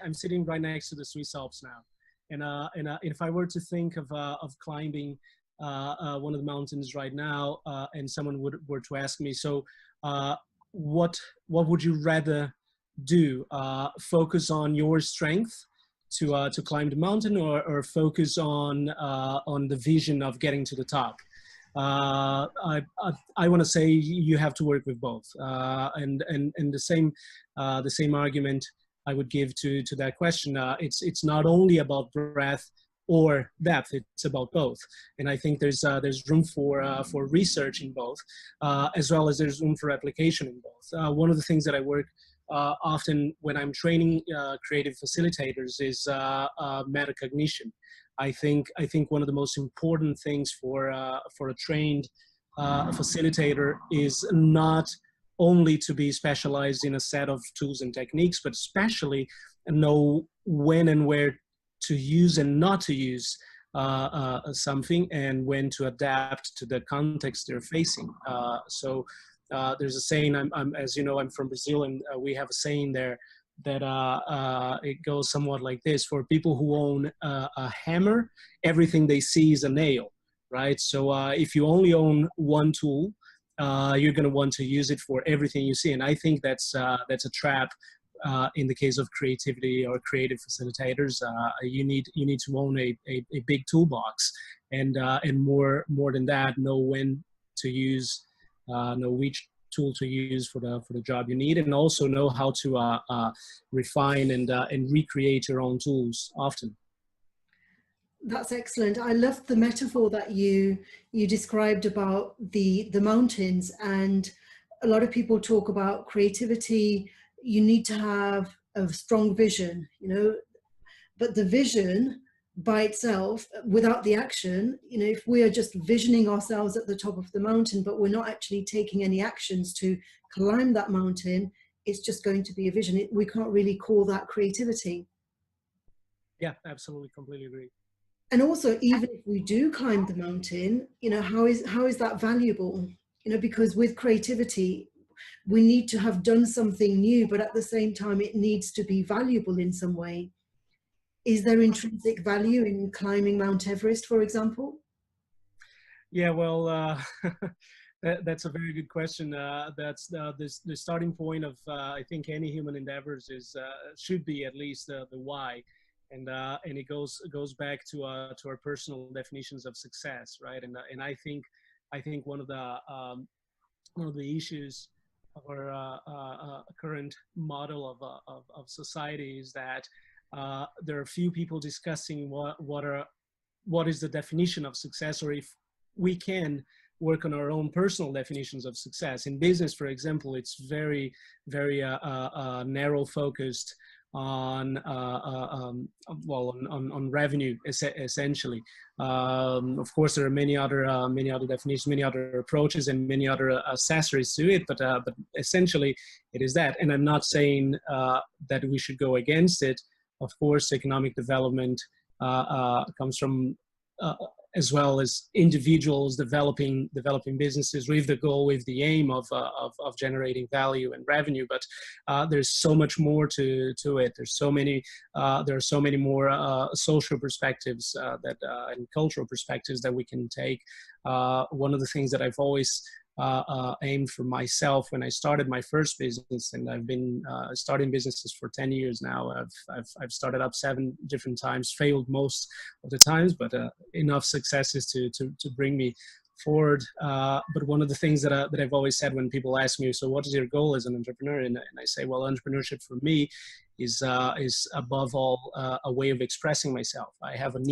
I'm sitting right next to the Swiss Alps now, and if I were to think of climbing one of the mountains right now, and someone were to ask me, so what would you rather do? Focus on your strength to climb the mountain, or focus on the vision of getting to the top? I want to say you have to work with both, and the same argument I would give to that question. It's not only about breadth or depth; it's about both. And I think there's room for research in both, as well as there's room for application in both. One of the things that I work often when I'm training creative facilitators is metacognition. I think one of the most important things for a trained facilitator is not only to be specialized in a set of tools and techniques, but especially know when and where to use and not to use something, and when to adapt to the context they're facing. So there's a saying, as you know, I'm from Brazil, and we have a saying there that it goes somewhat like this: for people who own a hammer, everything they see is a nail, right? So if you only own one tool, you're going to want to use it for everything you see. And I think that's a trap in the case of creativity or creative facilitators. You need to own a big toolbox, and more than that, know when to use, know which tool to use for the job you need, and also know how to refine and recreate your own tools often. That's excellent. I loved the metaphor that you described about the mountains. And a lot of people talk about creativity. You need to have a strong vision, you know, but the vision by itself, without the action, you know, if we are just visioning ourselves at the top of the mountain, but we're not actually taking any actions to climb that mountain, it's just going to be a vision. We can't really call that creativity. Yeah, absolutely, completely agree. And also, even if we do climb the mountain, you know, how is that valuable? You know, because with creativity, we need to have done something new, but at the same time, it needs to be valuable in some way. Is there intrinsic value in climbing Mount Everest, for example? Yeah, well, that's a very good question. That's the starting point of I think any human endeavors is should be at least the why, and it goes back to our personal definitions of success, right? And I think one of the issues of our current model of society is that there are few people discussing what is the definition of success, or if we can work on our own personal definitions of success. In business, for example, it's very narrow focused on revenue, essentially. Of course, there are many other definitions, many other approaches, and many other accessories to it. But essentially, it is that. And I'm not saying that we should go against it. Of course, economic development comes from as well as individuals developing businesses with the goal, with the aim of generating value and revenue. But there's so much more to it. There are so many more social perspectives and cultural perspectives that we can take. One of the things that I've always aimed for myself when I started my first business, and I've been starting businesses for 10 years now. I've started up 7 different times, failed most of the times, but enough successes to bring me forward. But one of the things that I've always said when people ask me, so what is your goal as an entrepreneur? And I say, well, entrepreneurship for me is above all a way of expressing myself. I have an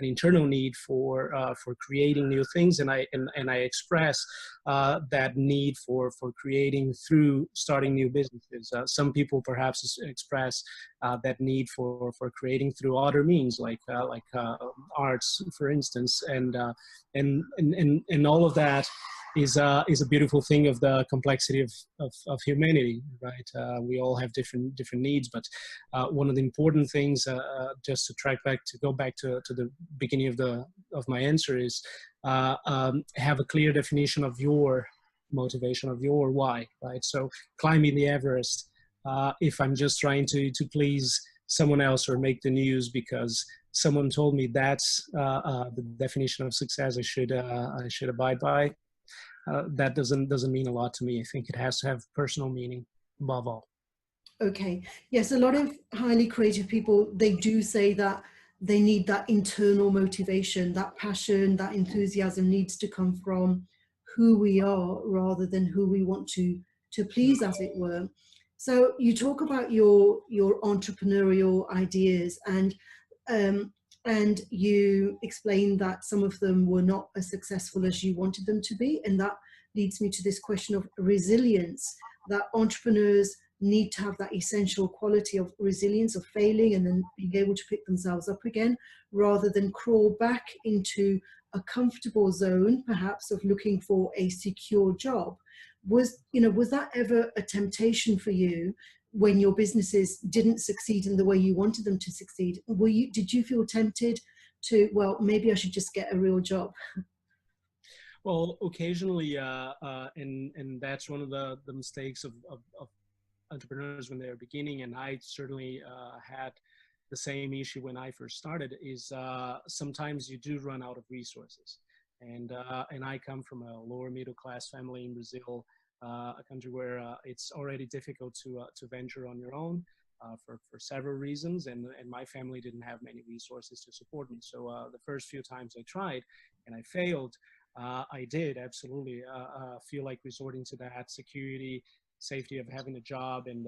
internal need for creating new things, and I express that need for creating through starting new businesses. Some people perhaps express that need for creating through other means, like arts, for instance, and all of that is a beautiful thing of the complexity of humanity, right? We all have different needs, but one of the important things, just to go back to the beginning of my answer, is have a clear definition of your motivation, of your why, right? So climbing the Everest, if I'm just trying to please someone else or make the news because someone told me that's the definition of success I should abide by. That doesn't mean a lot to me. I think it has to have personal meaning above all. Okay. Yes, a lot of highly creative people, they do say that they need that internal motivation, that passion, that enthusiasm needs to come from who we are rather than who we want to please, as it were. So you talk about your entrepreneurial ideas, and you explained that some of them were not as successful as you wanted them to be, and that leads me to this question of resilience, that entrepreneurs need to have that essential quality of resilience, of failing and then being able to pick themselves up again, rather than crawl back into a comfortable zone, perhaps of looking for a secure job. Was that ever a temptation for you when your businesses didn't succeed in the way you wanted them to succeed? Did you feel tempted to, well, maybe I should just get a real job? Well, occasionally, and that's one of the mistakes of entrepreneurs when they're beginning, and I certainly had the same issue when I first started, is sometimes you do run out of resources. And I come from a lower middle class family in Brazil, a country where it's already difficult to venture on your own for several reasons, and my family didn't have many resources to support me. So the first few times I tried and I failed, I did absolutely feel like resorting to that security, safety of having a job, and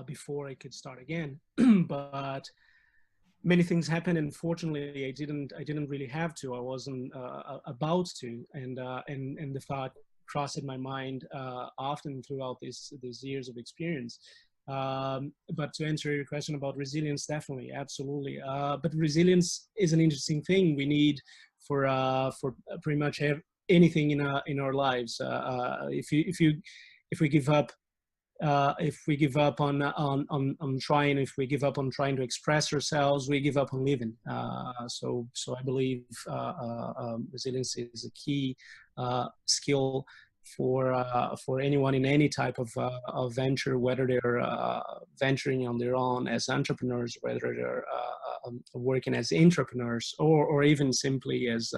before I could start again. But many things happened, and fortunately, I didn't really have to. I wasn't about to, and the thought crossed in my mind often throughout these years of experience. But to answer your question about resilience, definitely, absolutely. But resilience is an interesting thing we need for pretty much anything in our lives. If we give up. If we give up on trying, if we give up on trying to express ourselves, we give up on living. So I believe resilience is a key skill for anyone in any type of venture, whether they're venturing on their own as entrepreneurs, whether they're working as entrepreneurs, or even simply as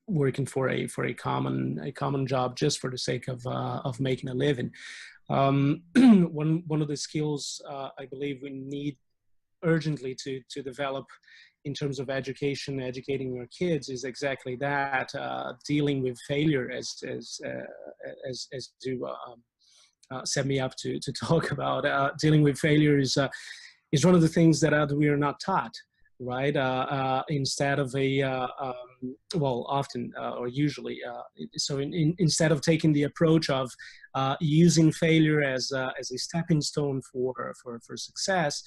working for a common job just for the sake of making a living. One of the skills I believe we need urgently to develop in terms of educating our kids is exactly that, dealing with failure, as you set me up to talk about. Dealing with failure is one of the things that we are not taught. Right? Instead of often or usually, so instead of taking the approach of using failure as a stepping stone for success,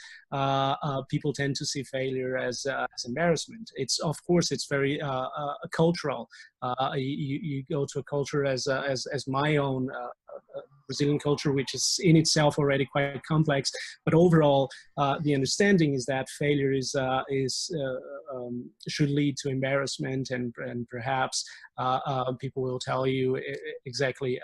people tend to see failure as embarrassment. Of course, it's very cultural. You go to a culture as my own Brazilian culture, which is in itself already quite complex, but overall, the understanding is that failure should lead to embarrassment, and perhaps people will tell you exactly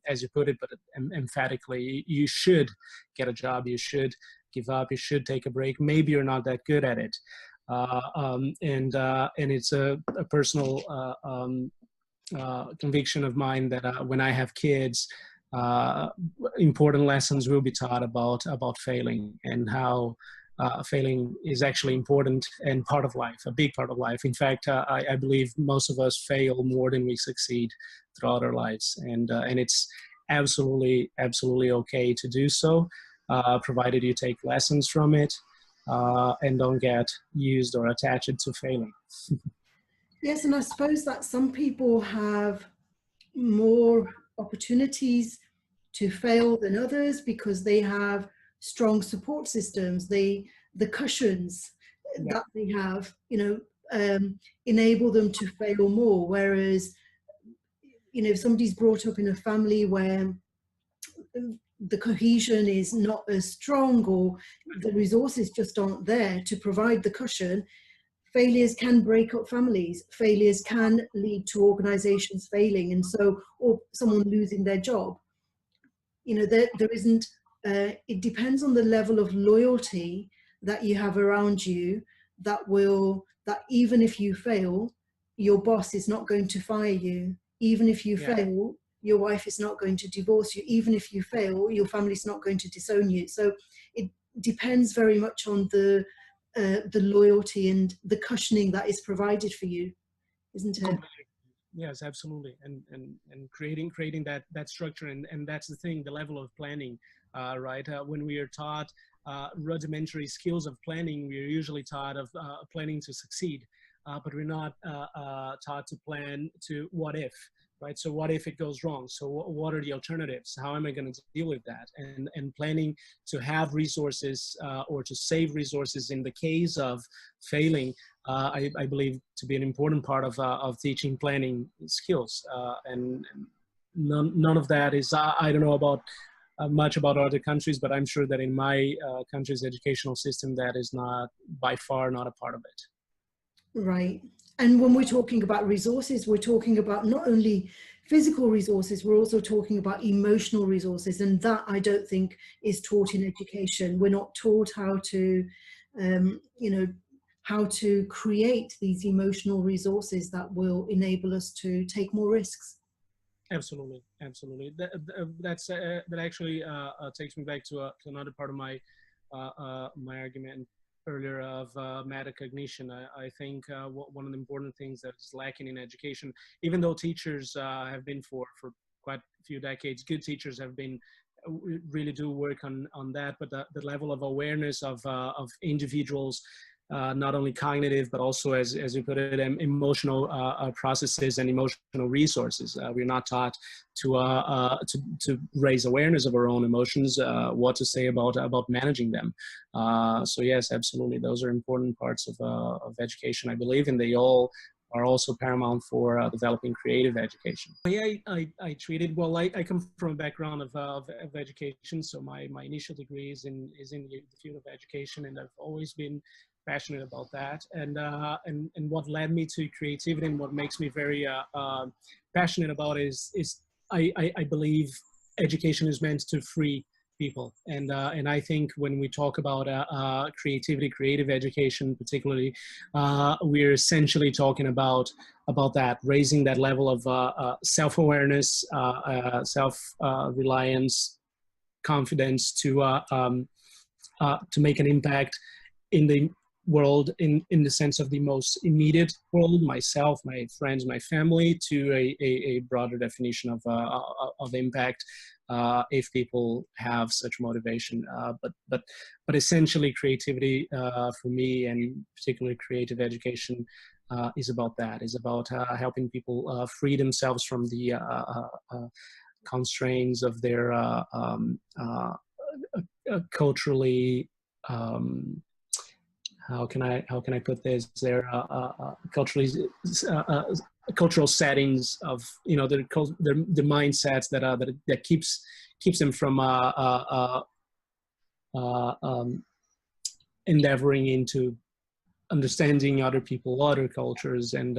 as you put it, but emphatically, you should get a job, you should give up, you should take a break. Maybe you're not that good at it, and it's a personal conviction of mine that when I have kids, important lessons will be taught about failing, and how failing is actually important and part of life, a big part of life. In fact, I believe most of us fail more than we succeed throughout our lives, and it's absolutely okay to do so, provided you take lessons from it and don't get used or attached to failing. Yes, and I suppose that some people have more opportunities to fail than others because they have strong support systems. The cushions that they have, enable them to fail more. Whereas, if somebody's brought up in a family where the cohesion is not as strong, or the resources just aren't there to provide the cushion, failures can break up families. Failures can lead to organizations failing, or someone losing their job. there isn't, it depends on the level of loyalty that you have around you, that even if you fail, your boss is not going to fire you. Even if you Yeah. fail, your wife is not going to divorce you. Even if you fail, your family's not going to disown you. So it depends very much on the loyalty and the cushioning that is provided for you, isn't it? Yes, absolutely. And creating that structure, and that's the thing, the level of planning, right? When we are taught rudimentary skills of planning, we are usually taught of planning to succeed, but we're not taught to plan to what if, right? So what if it goes wrong? So what are the alternatives? How am I going to deal with that? And planning to have resources or to save resources in the case of failing, I believe to be an important part of teaching planning skills. And none of that is, I don't know about much about other countries, but I'm sure that in my country's educational system, that is not, by far, not a part of it. Right. And when we're talking about resources, we're talking about not only physical resources, we're also talking about emotional resources. And that, I don't think, is taught in education. We're not taught how to, how to create these emotional resources that will enable us to take more risks. Absolutely, absolutely. That actually takes me back to another part of my my argument earlier of metacognition. I think one of the important things that's lacking in education, even though teachers have been for quite a few decades, good teachers have been really do work on that, but the level of awareness of individuals, not only cognitive, but also, as you put it, emotional processes and emotional resources. We're not taught to raise awareness of our own emotions, what to say about managing them. So yes, absolutely, those are important parts of education, I believe, and they all are also paramount for developing creative education. I treated, well, I come from a background of education, so my initial degree is in the field of education, and I've always been passionate about that. And what led me to creativity and what makes me very passionate about is I believe education is meant to free people. And I think when we talk about creativity, creative education particularly, we're essentially talking about that, raising that level of self-awareness, self-reliance, confidence to make an impact in the world, in the sense of the most immediate world, myself, my friends, my family, to a broader definition of impact, if people have such motivation. But essentially, creativity for me, and particularly creative education, is about that. Is about helping people free themselves from the constraints of their culturally. How can I put this? Their culturally cultural settings of their mindsets that keeps them from endeavoring into understanding other people, other cultures, and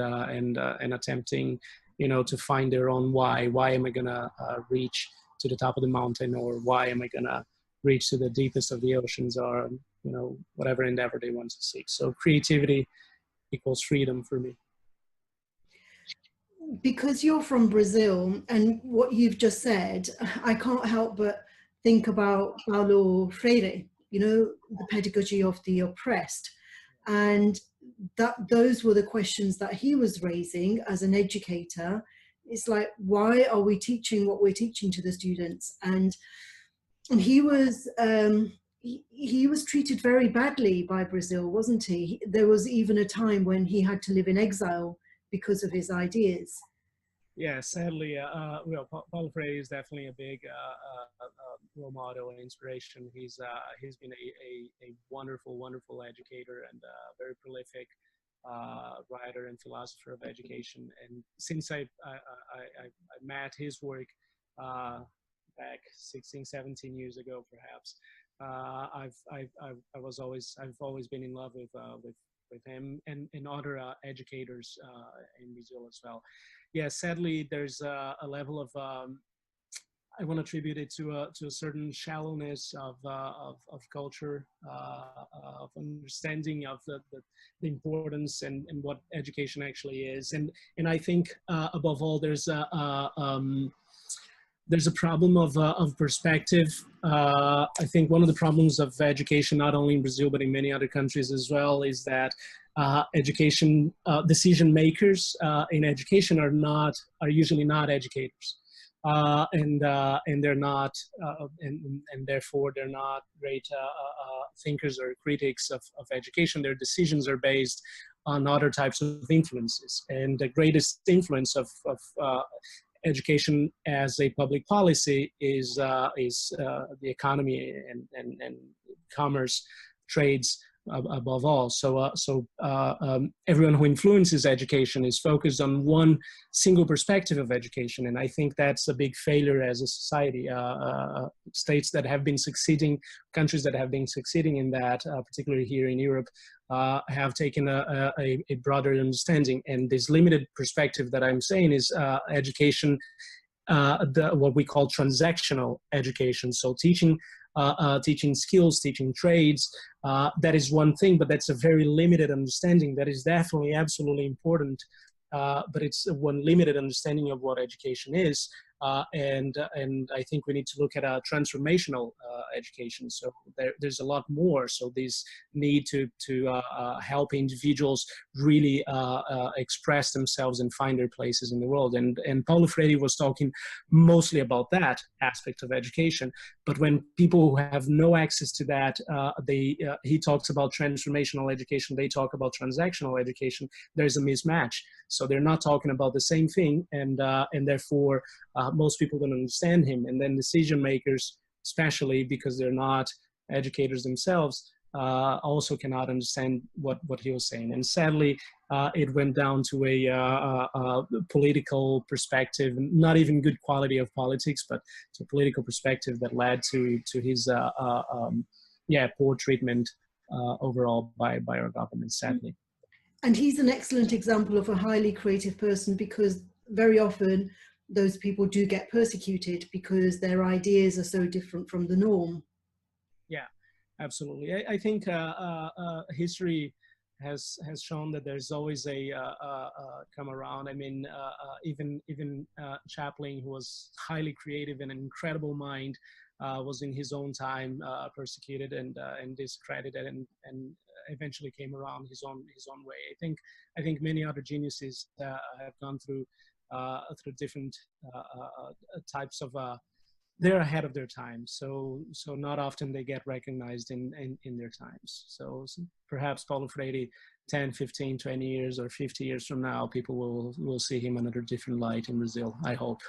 attempting to find their own why. Why am I gonna reach to the top of the mountain, or why am I gonna reach to the deepest of the oceans, or whatever endeavor they want to seek. So creativity equals freedom for me. Because you're from Brazil, and what you've just said, I can't help but think about Paulo Freire, the pedagogy of the oppressed. And those were the questions that he was raising as an educator. It's like, why are we teaching what we're teaching to the students? And he was treated very badly by Brazil, wasn't he? There was even a time when he had to live in exile because of his ideas. Yeah, sadly, Paulo Freire is definitely a big role model and inspiration. He's been a wonderful educator and very prolific writer and philosopher of education. And since I met his work back 16, 17 years ago, perhaps, I've always been in love with him and other educators in Brazil as well. Yeah, sadly, there's a level of I want to attribute it to a certain shallowness of culture, of understanding of the importance and what education actually is. And I think above all, there's a problem of perspective. I think one of the problems of education, not only in Brazil, but in many other countries as well, is that education decision makers in education are usually not educators. And they're not, and therefore they're not great thinkers or critics of education. Their decisions are based on other types of influences. And the greatest influence of education as a public policy is the economy and commerce, trades above all. So everyone who influences education is focused on one single perspective of education, and I think that's a big failure as a society. States that have been succeeding, countries that have been succeeding in that, particularly here in Europe, have taken a broader understanding. And this limited perspective that I'm saying is education, what we call transactional education. So teaching skills, teaching trades, that is one thing, but that's a very limited understanding. That is definitely absolutely important, but it's one limited understanding of what education is. And I think we need to look at a transformational education. So there's a lot more. So this need to help individuals really express themselves and find their places in the world. And Paulo Freire was talking mostly about that aspect of education. But when people who have no access to that, he talks about transformational education, they talk about transactional education, there's a mismatch. So they're not talking about the same thing, and therefore most people don't understand him. And then decision makers, especially because they're not educators themselves, also cannot understand what he was saying. And sadly, it went down to a political perspective, not even good quality of politics, but to a political perspective that led to his poor treatment overall by our government, sadly. And he's an excellent example of a highly creative person, because very often those people do get persecuted because their ideas are so different from the norm. Yeah, absolutely. I think history has shown that there's always a come around. I mean, even Chaplin, who was highly creative and an incredible mind, was in his own time persecuted and discredited, and eventually came around his own way. I think many other geniuses have gone through different types of. They're ahead of their time, so not often they get recognized in their times. So perhaps Paulo Freire, 10, 15, 20 years or 50 years from now, people will see him under a different light in Brazil, I hope.